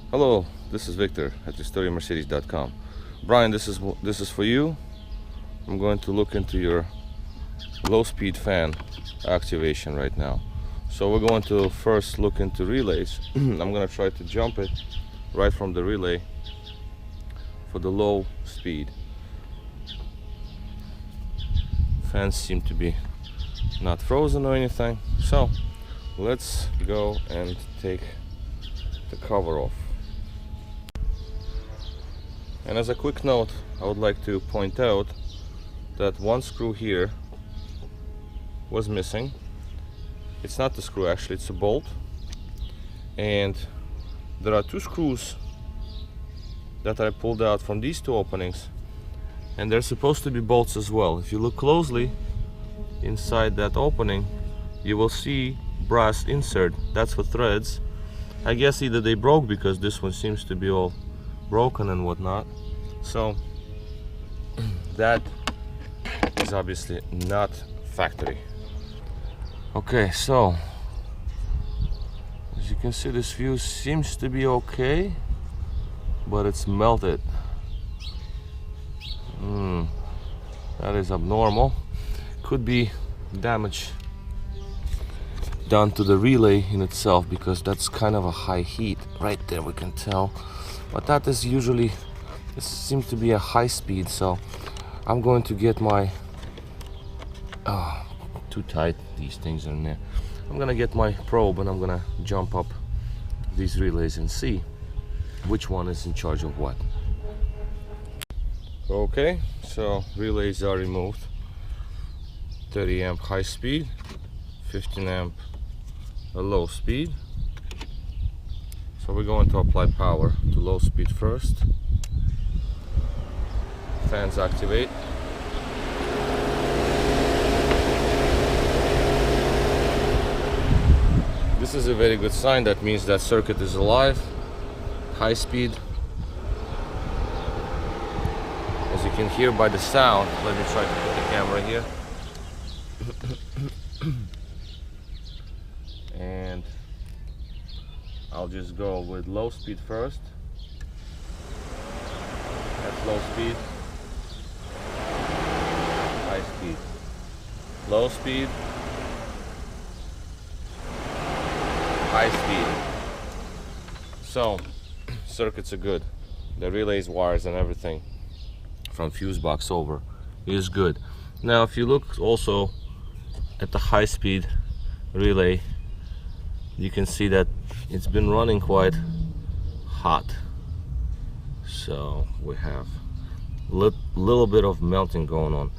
Hello, this is Victor at RestoreYourMercedes.com. Brian, this is for you. I'm going to look into your low-speed fan activation right now. So we're going to first look into relays. I'm going to try to jump it right from the relay for the low speed. Fans seem to be not frozen or anything. So let's go and take the cover off. And as a quick note, I would like to point out that one screw here was missing. It's not the screw, actually, it's a bolt. And there are two screws that I pulled out from these two openings, and they're supposed to be bolts as well. If you look closely inside that opening, you will see brass insert. That's for threads. I guess either they broke because this one seems to be all broken and whatnot. So that is obviously not factory. Okay, so as you can see, this fuse seems to be okay, but it's melted. That is abnormal. Could be damage done to the relay in itself, because that's kind of a high heat right there, we can tell. But that is usually, this seems to be a high speed, so I'm going to get my too tight, these things are in there. I'm gonna get my probe and I'm gonna jump up these relays and see which one is in charge of what. Okay, so relays are removed. 30 amp high speed, 15 amp a low speed. So we're going to apply power to low speed first. Fans activate. This is a very good sign. That means that circuit is alive. High speed. As you can hear by the sound, let me try to put the camera here. And I'll just go with low speed first. That's low speed. High speed. Low speed. High speed. So circuits are good. The relays, wires and everything from fuse box over is good. Now if you look also at the high speed relay, you can see that it's been running quite hot. So we have a little bit of melting going on.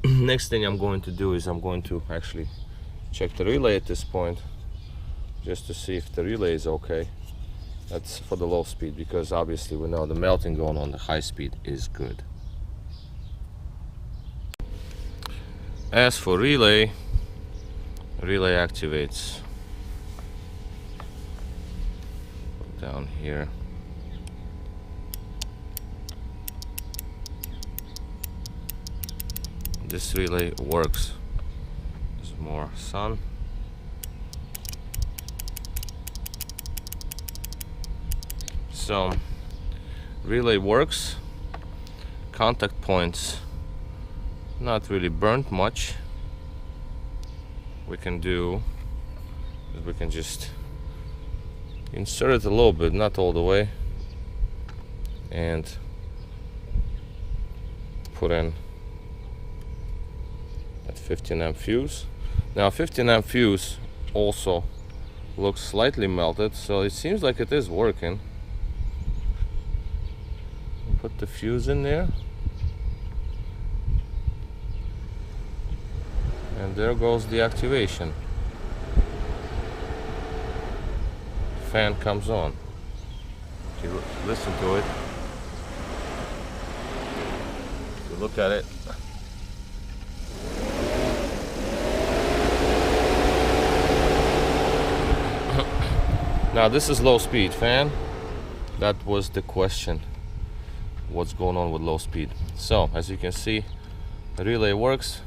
Next thing I'm going to do is I'm going to actually check the relay at this point, just to see if the relay is okay. That's for the low speed, because obviously we know the melting going on the high speed is good. As for relay activates down here. This relay works. There's more sun. So relay works. Contact points not really burnt much. We can just insert it a little bit, not all the way, and put in that 15 amp fuse. Now 15 amp fuse also looks slightly melted, so it seems like it is working. Put the fuse in there, and there goes the activation. Fan comes on. If you listen to it, if you look at it, now this is low speed fan. That was the question. What's going on with low speed? So as you can see, the relay works,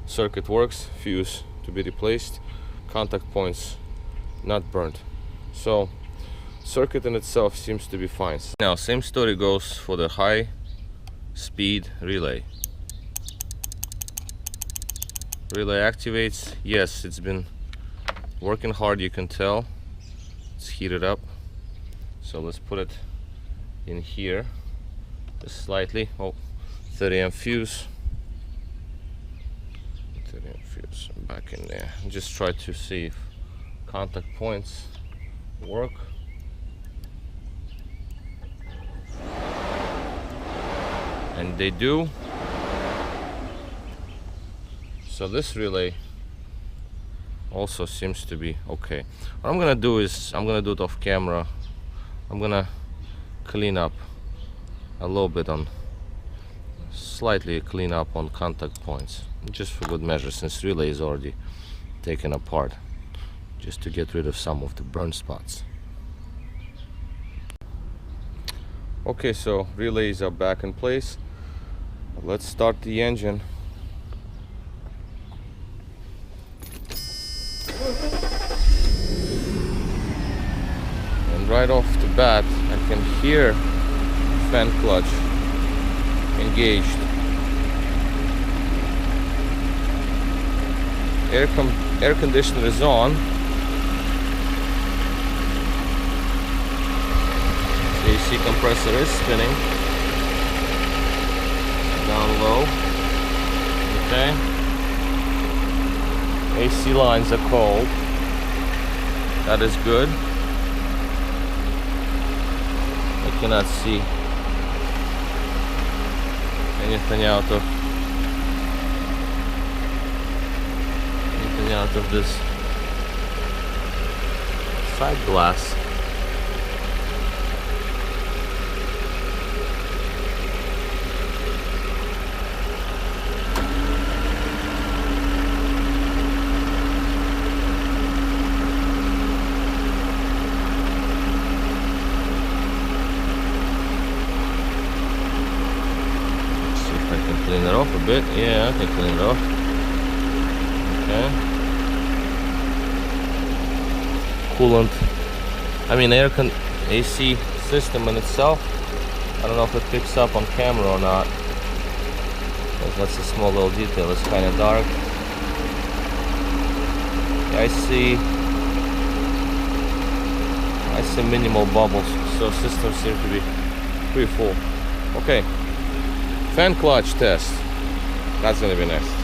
circuit works, fuse to be replaced, contact points not burnt. So circuit in itself seems to be fine. Now, same story goes for the high speed relay. Relay activates. Yes, it's been working hard, you can tell. It's heated up. So let's put it in here just slightly. Oh, 30 amp fuse. 30 amp fuse back in there. Just try to see if contact points work. And they do. So this relay also seems to be okay. What I'm gonna do is, I'm gonna do it off camera. I'm gonna clean up a little bit on, slightly clean up on contact points, just for good measure, since relay is already taken apart, just to get rid of some of the burn spots. Okay, so relays are back in place. Let's start the engine. And right off the bat, I can hear fan clutch engaged. Air conditioner is on. The AC compressor is spinning. Down low. Okay. AC lines are cold. That is good. I cannot see anything out of this side glass. Clean it off a bit. Yeah, I can clean it off. Okay. Coolant. I mean, AC system in itself. I don't know if it picks up on camera or not. But that's a small little detail. It's kind of dark. I see minimal bubbles, so system seems to be pretty full. Okay. Fan clutch test. That's gonna be next.